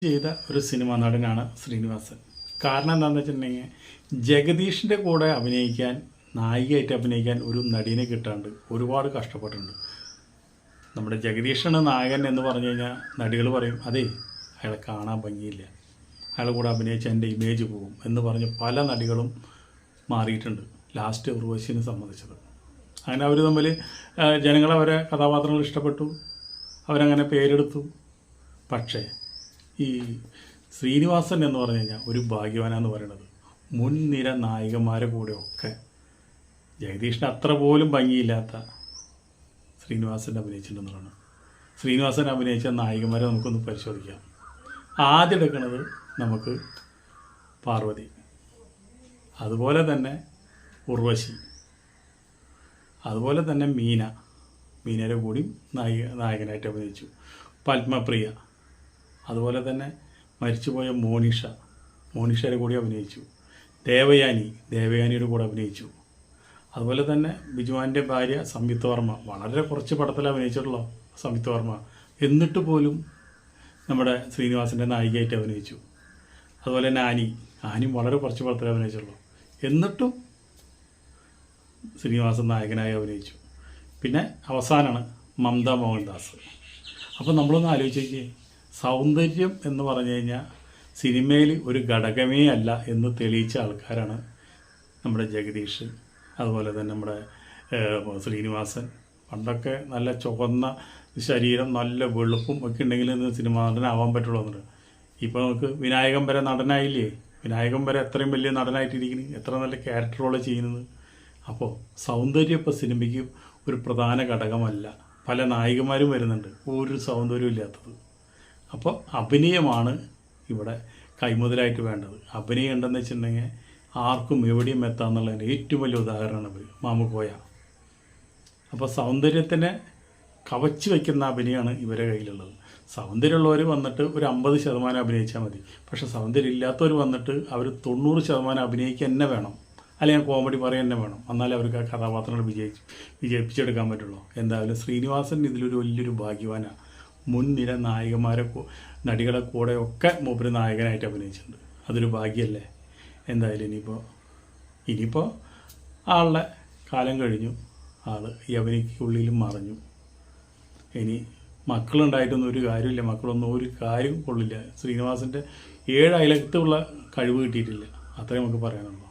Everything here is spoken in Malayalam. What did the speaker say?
ചെയ്ത ഒരു സിനിമാ നടനാണ് ശ്രീനിവാസൻ. കാരണം എന്താണെന്ന് വെച്ചിട്ടുണ്ടെങ്കിൽ ജഗദീഷിൻ്റെ കൂടെ അഭിനയിക്കാൻ, നായികയായിട്ട് അഭിനയിക്കാൻ ഒരു നടീനെ കിട്ടാണ്ട് ഒരുപാട് കഷ്ടപ്പെട്ടിട്ടുണ്ട്. നമ്മുടെ ജഗദീഷാണ് നായകൻ എന്ന് പറഞ്ഞു കഴിഞ്ഞാൽ നടികൾ പറയും, അതേ അയാളെ കാണാൻ ഭംഗിയില്ല, അയാളെ കൂടെ അഭിനയിച്ച എൻ്റെ ഇമേജ് പോകും എന്ന് പറഞ്ഞ് പല നടികളും മാറിയിട്ടുണ്ട്. ലാസ്റ്റ് ഉർവശിനെ സംബന്ധിച്ചത് അങ്ങനെ അവർ തമ്മിൽ ജനങ്ങളവരെ കഥാപാത്രങ്ങൾ ഇഷ്ടപ്പെട്ടു, അവരങ്ങനെ പേരെടുത്തു. പക്ഷേ ഈ ശ്രീനിവാസൻ എന്ന് പറഞ്ഞു കഴിഞ്ഞാൽ ഒരു ഭാഗ്യവാനാന്ന് പറയുന്നത് മുൻനിര നായികന്മാരെ കൂടെയൊക്കെ ജഗദീഷിന് അത്ര പോലും ഭംഗിയില്ലാത്ത ശ്രീനിവാസൻ അഭിനയിച്ചിട്ടുണ്ടെന്നുള്ളതാണ്. ശ്രീനിവാസൻ അഭിനയിച്ച നായികന്മാരെ നമുക്കൊന്ന് പരിശോധിക്കാം. ആദ്യം എടുക്കുന്നത് നമുക്ക് പാർവതി, അതുപോലെ തന്നെ ഉർവശി, അതുപോലെ തന്നെ മീനയുടെ കൂടി നായകനായിട്ട് അഭിനയിച്ചു. പത്മപ്രിയ, അതുപോലെ തന്നെ മരിച്ചുപോയ മോണിഷയുടെ കൂടി അഭിനയിച്ചു. ദേവയാനിയുടെ കൂടെ അഭിനയിച്ചു. അതുപോലെ തന്നെ ബിജുവാൻ്റെ ഭാര്യ സംയുക്ത വർമ്മ, വളരെ കുറച്ച് പടത്തിൽ അഭിനയിച്ചിട്ടുള്ള സംയുക്ത വർമ്മ, എന്നിട്ട് പോലും നമ്മുടെ ശ്രീനിവാസൻ്റെ നായികയായിട്ട് അഭിനയിച്ചു. അതുപോലെ തന്നെ ആനിയും വളരെ കുറച്ച് പടത്തിൽ അഭിനയിച്ചുള്ളൂ, എന്നിട്ടും ശ്രീനിവാസൻ നായകനായി അഭിനയിച്ചു. പിന്നെ അവസാനമാണ് മമത മോഹൻദാസ്. അപ്പോൾ നമ്മളൊന്ന് ആലോചിച്ചേ, സൗന്ദര്യം എന്ന് പറഞ്ഞു കഴിഞ്ഞാൽ സിനിമയിൽ ഒരു ഘടകമേ അല്ല എന്ന് തെളിയിച്ച ആൾക്കാരാണ് നമ്മുടെ ജഗദീഷ്, അതുപോലെ തന്നെ നമ്മുടെ ശ്രീനിവാസൻ. പണ്ടൊക്കെ നല്ല ചുവന്ന ശരീരം, നല്ല വെളുപ്പും ഒക്കെ ഉണ്ടെങ്കിൽ ഇന്ന് സിനിമ നടനാവാൻ പറ്റുള്ളൂ എന്നുണ്ട്. ഇപ്പോൾ നമുക്ക് വിനായകൻ വരെ നടനായില്ലേ, വിനായകൻ വരെ എത്രയും വലിയ നടനായിട്ടിരിക്കുന്നു, എത്ര നല്ല ക്യാരക്ടർ റോള് ചെയ്യുന്നത്. അപ്പോൾ സൗന്ദര്യം ഇപ്പോൾ സിനിമയ്ക്ക് ഒരു പ്രധാന ഘടകമല്ല. പല നായികമാരും വരുന്നുണ്ട്, ഒരു സൗന്ദര്യവും ഇല്ലാത്തത്. അപ്പോൾ അഭിനയമാണ് ഇവിടെ കൈമുതലായിട്ട് വേണ്ടത്. അഭിനയം ഉണ്ടെന്ന് വെച്ചിട്ടുണ്ടെങ്കിൽ ആർക്കും എവിടെയും എത്താമെന്നുള്ളതിൻ്റെ ഏറ്റവും വലിയ ഉദാഹരണമാണ് മാമുക്കോയ. അപ്പോൾ സൗന്ദര്യത്തിനെ കവച്ച് വയ്ക്കുന്ന അഭിനയമാണ് ഇവരെ കയ്യിലുള്ളത്. സൗന്ദര്യമുള്ളവർ വന്നിട്ട് ഒരു 50% അഭിനയിച്ചാൽ മതി. പക്ഷേ സൗന്ദര്യം ഇല്ലാത്തവർ വന്നിട്ട് അവർ 90% അഭിനയിക്കുക തന്നെ വേണം, അല്ലെങ്കിൽ കോമഡി പറയുക തന്നെ വേണം. എന്നാലേ അവർക്ക് ആ കഥാപാത്രങ്ങൾ വിജയിപ്പിച്ചെടുക്കാൻ പറ്റുള്ളൂ. എന്തായാലും ശ്രീനിവാസൻ ഇതിലൊരു വലിയൊരു ഭാഗ്യവാനാണ്. മുൻനിര നടികളെ കൂടെയൊക്കെ മൂപ്പര് നായകനായിട്ട് അഭിനയിച്ചിട്ടുണ്ട്. അതൊരു ഭാഗ്യമല്ലേ. എന്തായാലും ഇനിയിപ്പോൾ ആളുടെ കാലം കഴിഞ്ഞു, ആൾ ഈ അഭിനയിക്കുള്ളിലും മറഞ്ഞു. ഇനി മക്കളുണ്ടായിട്ടൊന്നും ഒരു കാര്യമില്ല, മക്കളൊന്നും ഒരു കാര്യം കൊള്ളില്ല. ശ്രീനിവാസൻ്റെ 7 അയലത്തുള്ള കഴിവ് കിട്ടിയിട്ടില്ല, അത്രയും നമുക്ക് പറയാനുള്ളൂ.